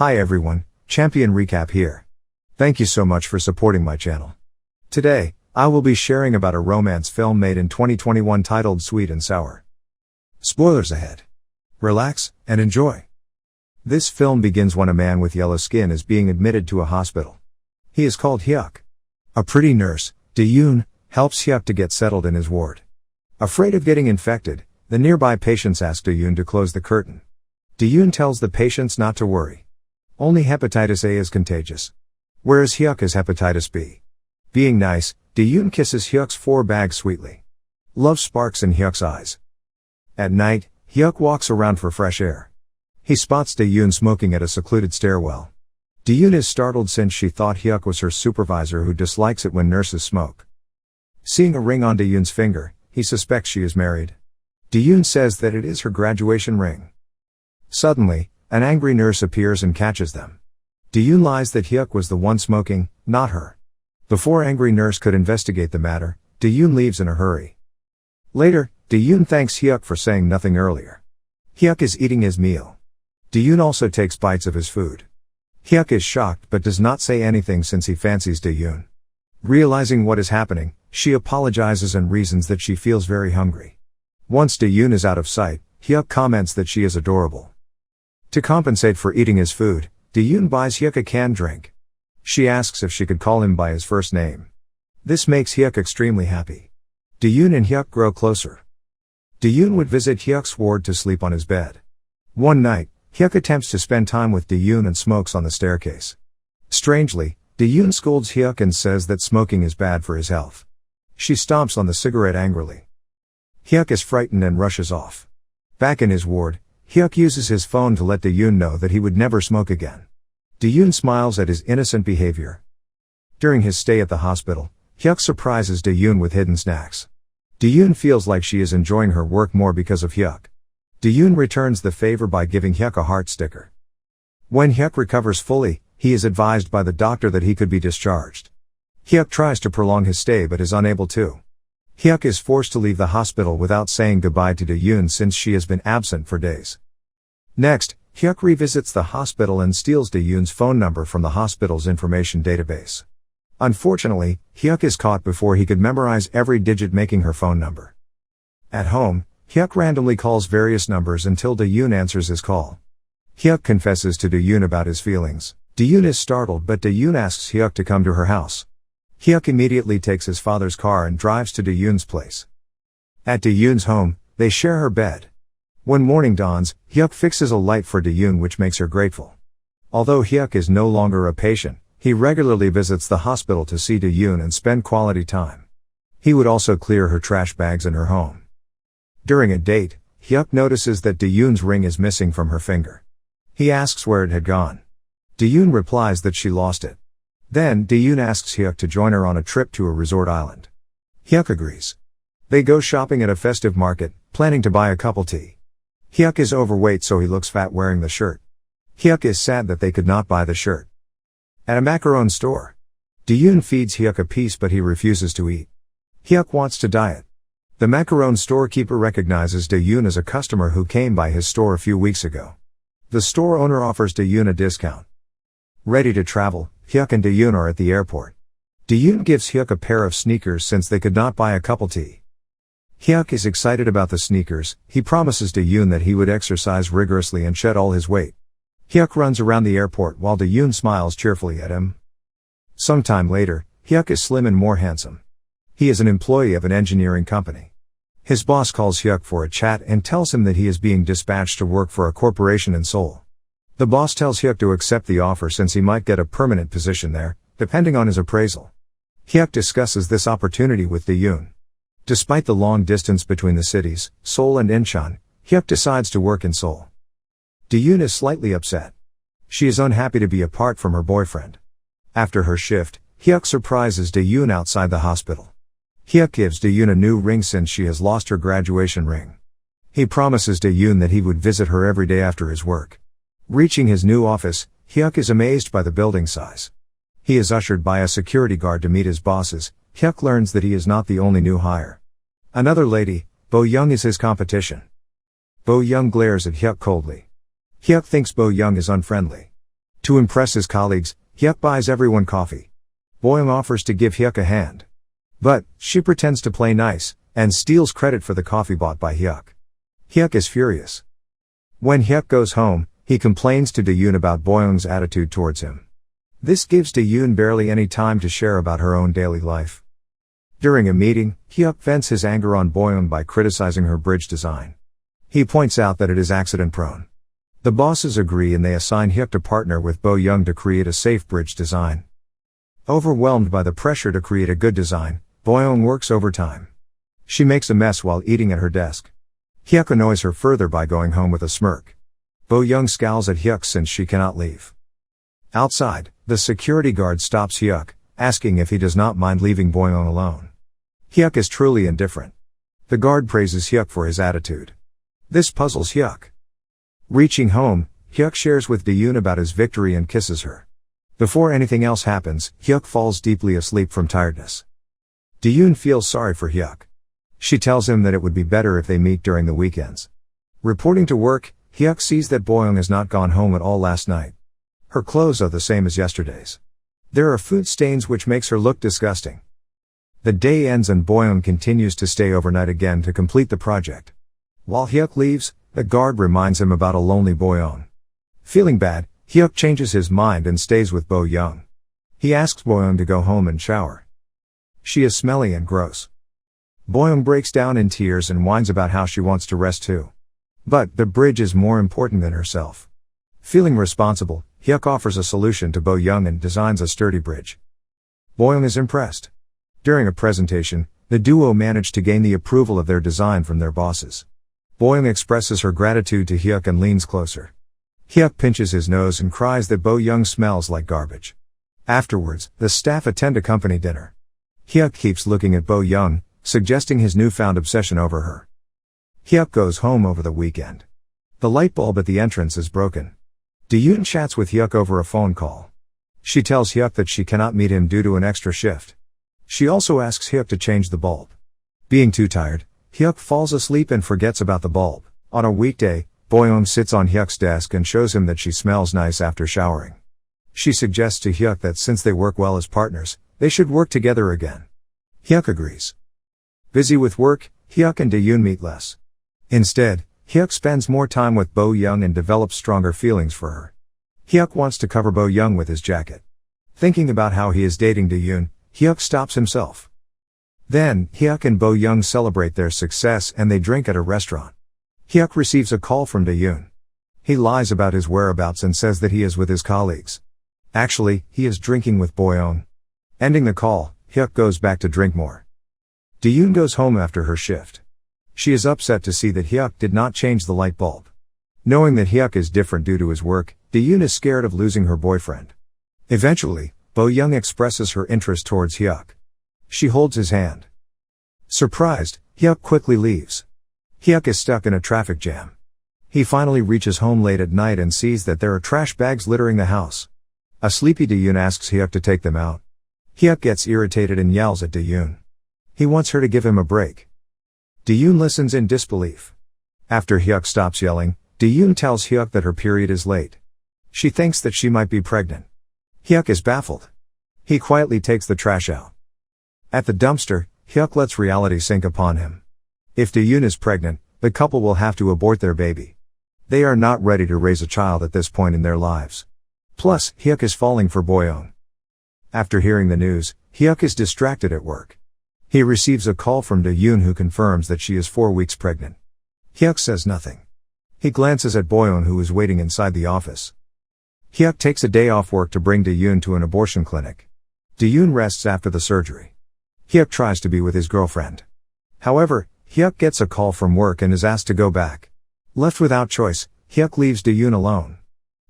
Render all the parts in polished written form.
Hi everyone, Champion Recap here. Thank you so much for supporting my channel. Today, I will be sharing about a romance film made in 2021 titled Sweet and Sour. Spoilers ahead. Relax, and enjoy. This film begins when a man with yellow skin is being admitted to a hospital. He is called Hyuk. A pretty nurse, Dae-yoon, helps Hyuk to get settled in his ward. Afraid of getting infected, the nearby patients ask Dae-yoon to close the curtain. Dae-yoon tells the patients not to worry. Only hepatitis A is contagious. Whereas Hyuk has hepatitis B. Being nice, Dae-yoon kisses Hyuk's forebag sweetly. Love sparks in Hyuk's eyes. At night, Hyuk walks around for fresh air. He spots Dae-yoon smoking at a secluded stairwell. Dae-yoon is startled since she thought Hyuk was her supervisor who dislikes it when nurses smoke. Seeing a ring on Dae-yoon's finger, he suspects she is married. Dae-yoon says that it is her graduation ring. Suddenly, an angry nurse appears and catches them. Dae-yoon lies that Hyuk was the one smoking, not her. Before angry nurse could investigate the matter, Dae-yoon leaves in a hurry. Later, Dae-yoon thanks Hyuk for saying nothing earlier. Hyuk is eating his meal. Dae-yoon also takes bites of his food. Hyuk is shocked but does not say anything since he fancies Dae-yoon. Realizing what is happening, she apologizes and reasons that she feels very hungry. Once Dae-yoon is out of sight, Hyuk comments that she is adorable. To compensate for eating his food, Dae-yoon buys Hyuk a canned drink. She asks if she could call him by his first name. This makes Hyuk extremely happy. Dae-yoon and Hyuk grow closer. Dae-yoon would visit Hyuk's ward to sleep on his bed. One night, Hyuk attempts to spend time with Dae-yoon and smokes on the staircase. Strangely, Dae-yoon scolds Hyuk and says that smoking is bad for his health. She stomps on the cigarette angrily. Hyuk is frightened and rushes off. Back in his ward, Hyuk uses his phone to let Dae-yoon know that he would never smoke again. Dae-yoon smiles at his innocent behavior. During his stay at the hospital, Hyuk surprises Dae-yoon with hidden snacks. Dae-yoon feels like she is enjoying her work more because of Hyuk. Dae-yoon returns the favor by giving Hyuk a heart sticker. When Hyuk recovers fully, he is advised by the doctor that he could be discharged. Hyuk tries to prolong his stay but is unable to. Hyuk is forced to leave the hospital without saying goodbye to Dae-yoon since she has been absent for days. Next, Hyuk revisits the hospital and steals Dae-yoon's phone number from the hospital's information database. Unfortunately, Hyuk is caught before he could memorize every digit, making her phone number. At home, Hyuk randomly calls various numbers until Dae-yoon answers his call. Hyuk confesses to Dae-yoon about his feelings. Dae-yoon is startled but Dae-yoon asks Hyuk to come to her house. Hyuk immediately takes his father's car and drives to Dae-yoon's place. At Dae-yoon's home, they share her bed. When morning dawns, Hyuk fixes a light for Dae-yoon which makes her grateful. Although Hyuk is no longer a patient, he regularly visits the hospital to see Dae-yoon and spend quality time. He would also clear her trash bags in her home. During a date, Hyuk notices that Dae-yoon's ring is missing from her finger. He asks where it had gone. Dae-yoon replies that she lost it. Then, Dae-yoon asks Hyuk to join her on a trip to a resort island. Hyuk agrees. They go shopping at a festive market, planning to buy a couple tea. Hyuk is overweight so he looks fat wearing the shirt. Hyuk is sad that they could not buy the shirt. At a macaron store, Dae-yoon feeds Hyuk a piece but he refuses to eat. Hyuk wants to diet. The macaron storekeeper recognizes Dae-yoon as a customer who came by his store a few weeks ago. The store owner offers Dae-yoon a discount. Ready to travel, Hyuk and Dae-yoon are at the airport. Dae-yoon gives Hyuk a pair of sneakers since they could not buy a couple tea. Hyuk is excited about the sneakers. He promises Dae-yoon that he would exercise rigorously and shed all his weight. Hyuk runs around the airport while Dae-yoon smiles cheerfully at him. Sometime later, Hyuk is slim and more handsome. He is an employee of an engineering company. His boss calls Hyuk for a chat and tells him that he is being dispatched to work for a corporation in Seoul. The boss tells Hyuk to accept the offer since he might get a permanent position there, depending on his appraisal. Hyuk discusses this opportunity with Dae-yoon. Despite the long distance between the cities, Seoul and Incheon, Hyuk decides to work in Seoul. Dae-yoon is slightly upset. She is unhappy to be apart from her boyfriend. After her shift, Hyuk surprises Dae-yoon outside the hospital. Hyuk gives Dae-yoon a new ring since she has lost her graduation ring. He promises Dae-yoon that he would visit her every day after his work. Reaching his new office, Hyuk is amazed by the building size. He is ushered by a security guard to meet his bosses. Hyuk learns that he is not the only new hire. Another lady, Bo-young, is his competition. Bo-young glares at Hyuk coldly. Hyuk thinks Bo-young is unfriendly. To impress his colleagues, Hyuk buys everyone coffee. Boyoung offers to give Hyuk a hand. But, she pretends to play nice, and steals credit for the coffee bought by Hyuk. Hyuk is furious. When Hyuk goes home, he complains to Daeun about Boyoung's attitude towards him. This gives Daeun barely any time to share about her own daily life. During a meeting, Hyuk vents his anger on Boyoung by criticizing her bridge design. He points out that it is accident-prone. The bosses agree and they assign Hyuk to partner with Boyoung to create a safe bridge design. Overwhelmed by the pressure to create a good design, Boyoung works overtime. She makes a mess while eating at her desk. Hyuk annoys her further by going home with a smirk. Boyoung scowls at Hyuk since she cannot leave. Outside, the security guard stops Hyuk, asking if he does not mind leaving Boyoung alone. Hyuk is truly indifferent. The guard praises Hyuk for his attitude. This puzzles Hyuk. Reaching home, Hyuk shares with Daeun about his victory and kisses her. Before anything else happens, Hyuk falls deeply asleep from tiredness. Daeun feels sorry for Hyuk. She tells him that it would be better if they meet during the weekends. Reporting to work, Hyuk sees that Boyoung has not gone home at all last night. Her clothes are the same as yesterday's. There are food stains which makes her look disgusting. The day ends and Boyoung continues to stay overnight again to complete the project. While Hyuk leaves, the guard reminds him about a lonely Boyoung. Feeling bad, Hyuk changes his mind and stays with Boyoung. He asks Boyoung to go home and shower. She is smelly and gross. Boyoung breaks down in tears and whines about how she wants to rest too. But the bridge is more important than herself. Feeling responsible, Hyuk offers a solution to Boyoung and designs a sturdy bridge. Boyoung is impressed. During a presentation, the duo manage to gain the approval of their design from their bosses. Boyoung expresses her gratitude to Hyuk and leans closer. Hyuk pinches his nose and cries that Boyoung smells like garbage. Afterwards, the staff attend a company dinner. Hyuk keeps looking at Boyoung, suggesting his newfound obsession over her. Hyuk goes home over the weekend. The light bulb at the entrance is broken. Daeun chats with Hyuk over a phone call. She tells Hyuk that she cannot meet him due to an extra shift. She also asks Hyuk to change the bulb. Being too tired, Hyuk falls asleep and forgets about the bulb. On a weekday, Boyoung sits on Hyuk's desk and shows him that she smells nice after showering. She suggests to Hyuk that since they work well as partners, they should work together again. Hyuk agrees. Busy with work, Hyuk and Daeun meet less. Instead, Hyuk spends more time with Boyoung and develops stronger feelings for her. Hyuk wants to cover Boyoung with his jacket. Thinking about how he is dating Daeun, Hyuk stops himself. Then, Hyuk and Boyoung celebrate their success and they drink at a restaurant. Hyuk receives a call from Daeun. He lies about his whereabouts and says that he is with his colleagues. Actually, he is drinking with Boyoung. Ending the call, Hyuk goes back to drink more. Daeun goes home after her shift. She is upset to see that Hyuk did not change the light bulb. Knowing that Hyuk is different due to his work, Daeun is scared of losing her boyfriend. Eventually, Boyoung expresses her interest towards Hyuk. She holds his hand. Surprised, Hyuk quickly leaves. Hyuk is stuck in a traffic jam. He finally reaches home late at night and sees that there are trash bags littering the house. A sleepy Daeun asks Hyuk to take them out. Hyuk gets irritated and yells at Daeun. He wants her to give him a break. Daeun listens in disbelief. After Hyuk stops yelling, Daeun tells Hyuk that her period is late. She thinks that she might be pregnant. Hyuk is baffled. He quietly takes the trash out. At the dumpster, Hyuk lets reality sink upon him. If Daeun is pregnant, the couple will have to abort their baby. They are not ready to raise a child at this point in their lives. Plus, Hyuk is falling for Boyoung. After hearing the news, Hyuk is distracted at work. He receives a call from Daeun who confirms that she is 4 weeks pregnant. Hyuk says nothing. He glances at Boyoung who is waiting inside the office. Hyuk takes a day off work to bring Daeun to an abortion clinic. Daeun rests after the surgery. Hyuk tries to be with his girlfriend. However, Hyuk gets a call from work and is asked to go back. Left without choice, Hyuk leaves Daeun alone.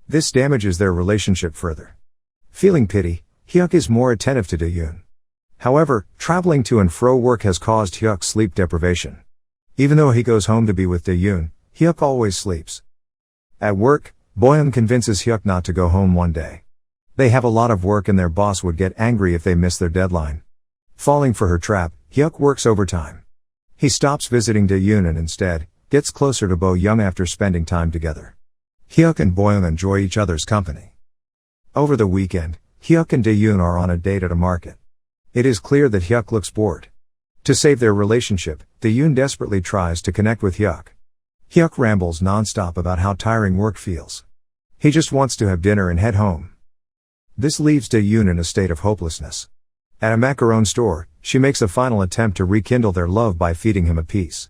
This damages their relationship further. Feeling pity, Hyuk is more attentive to Daeun. However, traveling to and fro work has caused Hyuk sleep deprivation. Even though he goes home to be with Daeun, Hyuk always sleeps. At work, Boyoung convinces Hyuk not to go home one day. They have a lot of work and their boss would get angry if they miss their deadline. Falling for her trap, Hyuk works overtime. He stops visiting Daeun and instead, gets closer to Boyoung after spending time together. Hyuk and Boyoung enjoy each other's company. Over the weekend, Hyuk and Dae-yoon are on a date at a market. It is clear that Hyuk looks bored. To save their relationship, Dae-yoon desperately tries to connect with Hyuk. Hyuk rambles non-stop about how tiring work feels. He just wants to have dinner and head home. This leaves Dae-yoon in a state of hopelessness. At a macaron store, she makes a final attempt to rekindle their love by feeding him a piece.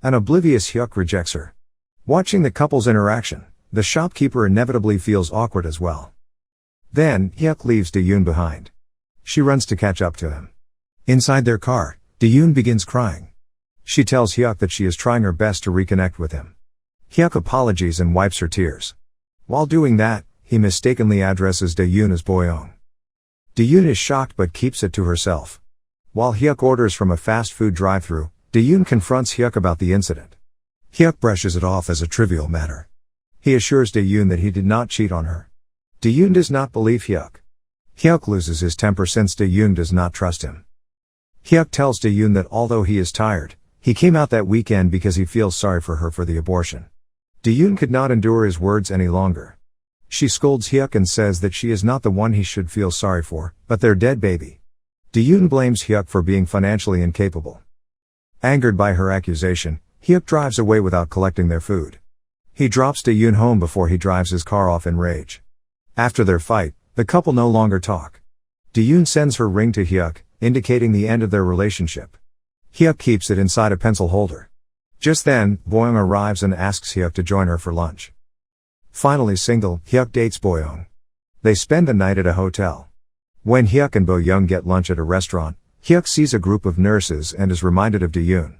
An oblivious Hyuk rejects her. Watching the couple's interaction, the shopkeeper inevitably feels awkward as well. Then, Hyuk leaves Dae-yoon behind. She runs to catch up to him. Inside their car, Dae-yoon begins crying. She tells Hyuk that she is trying her best to reconnect with him. Hyuk apologizes and wipes her tears. While doing that, he mistakenly addresses Dae-yoon as Boyoung. Dae-yoon is shocked but keeps it to herself. While Hyuk orders from a fast food drive-thru, Dae-yoon confronts Hyuk about the incident. Hyuk brushes it off as a trivial matter. He assures Dae-yoon that he did not cheat on her. Dae-yoon does not believe Hyuk. Hyuk loses his temper since Dae-yoon does not trust him. Hyuk tells Dae-yoon that although he is tired, he came out that weekend because he feels sorry for her for the abortion. Dae-yoon could not endure his words any longer. She scolds Hyuk and says that she is not the one he should feel sorry for, but their dead baby. Dae-yoon blames Hyuk for being financially incapable. Angered by her accusation, Hyuk drives away without collecting their food. He drops Dae-yoon home before he drives his car off in rage. After their fight, the couple no longer talk. Dae-yoon sends her ring to Hyuk, indicating the end of their relationship. Hyuk keeps it inside a pencil holder. Just then, Boyoung arrives and asks Hyuk to join her for lunch. Finally single, Hyuk dates Boyoung. They spend the night at a hotel. When Hyuk and Boyoung get lunch at a restaurant, Hyuk sees a group of nurses and is reminded of Dae-yoon.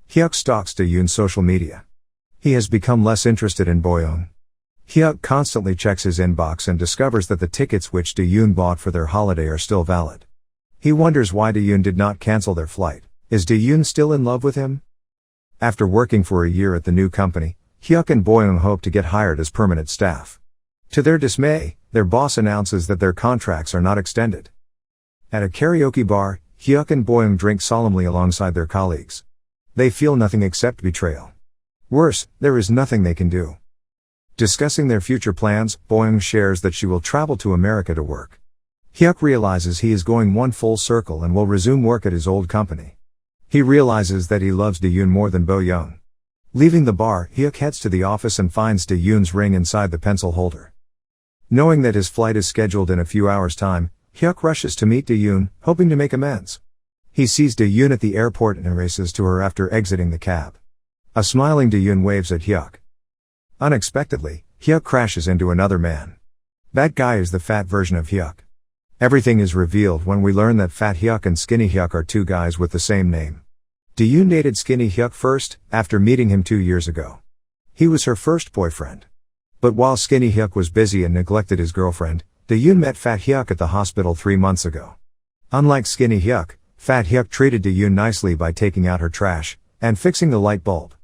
Hyuk stalks Dae-yoon's social media. He has become less interested in Boyoung. Hyuk constantly checks his inbox and discovers that the tickets which Dae-yoon bought for their holiday are still valid. He wonders why Dae-yoon did not cancel their flight. Is Dae-yoon still in love with him? After working for a year at the new company, Hyuk and Boyoung hope to get hired as permanent staff. To their dismay, their boss announces that their contracts are not extended. At a karaoke bar, Hyuk and Boyoung drink solemnly alongside their colleagues. They feel nothing except betrayal. Worse, there is nothing they can do. Discussing their future plans, Boyoung shares that she will travel to America to work. Hyuk realizes he is going one full circle and will resume work at his old company. He realizes that he loves Dae-yoon more than Boyoung. Leaving the bar, Hyuk heads to the office and finds Dae-yoon's ring inside the pencil holder. Knowing that his flight is scheduled in a few hours' time, Hyuk rushes to meet Dae-yoon, hoping to make amends. He sees Dae-yoon at the airport and races to her after exiting the cab. A smiling Dae-yoon waves at Hyuk. Unexpectedly, Hyuk crashes into another man. That guy is the fat version of Hyuk. Everything is revealed when we learn that Fat Hyuk and Skinny Hyuk are two guys with the same name. Dae-yoon dated Skinny Hyuk first, after meeting him 2 years ago. He was her first boyfriend. But while Skinny Hyuk was busy and neglected his girlfriend, Dae-yoon met Fat Hyuk at the hospital 3 months ago. Unlike Skinny Hyuk, Fat Hyuk treated Dae-yoon nicely by taking out her trash and fixing the light bulb.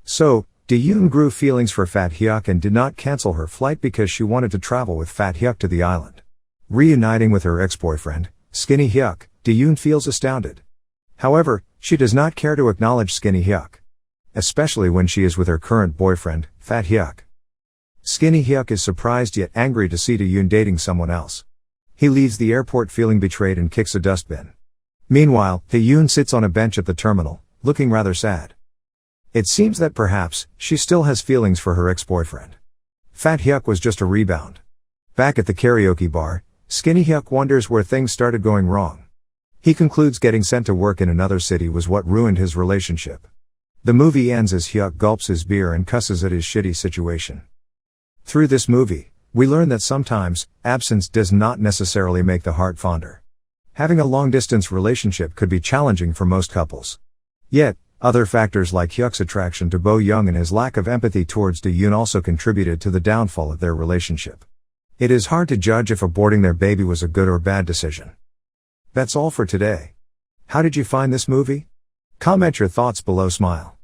So, Dae-yoon grew feelings for Fat Hyuk and did not cancel her flight because she wanted to travel with Fat Hyuk to the island. Reuniting with her ex-boyfriend, Skinny Hyuk, Dae-yoon feels astounded. However, she does not care to acknowledge Skinny Hyuk. Especially when she is with her current boyfriend, Fat Hyuk. Skinny Hyuk is surprised yet angry to see Dae-yoon dating someone else. He leaves the airport feeling betrayed and kicks a dustbin. Meanwhile, Dae-yoon sits on a bench at the terminal, looking rather sad. It seems that perhaps, she still has feelings for her ex-boyfriend. Fat Hyuk was just a rebound. Back at the karaoke bar, Skinny Hyuk wonders where things started going wrong. He concludes getting sent to work in another city was what ruined his relationship. The movie ends as Hyuk gulps his beer and cusses at his shitty situation. Through this movie, we learn that sometimes, absence does not necessarily make the heart fonder. Having a long-distance relationship could be challenging for most couples. Yet, other factors like Hyuk's attraction to Boyoung and his lack of empathy towards Dae-yoon also contributed to the downfall of their relationship. It is hard to judge if aborting their baby was a good or bad decision. That's all for today. How did you find this movie? Comment your thoughts below. Smile.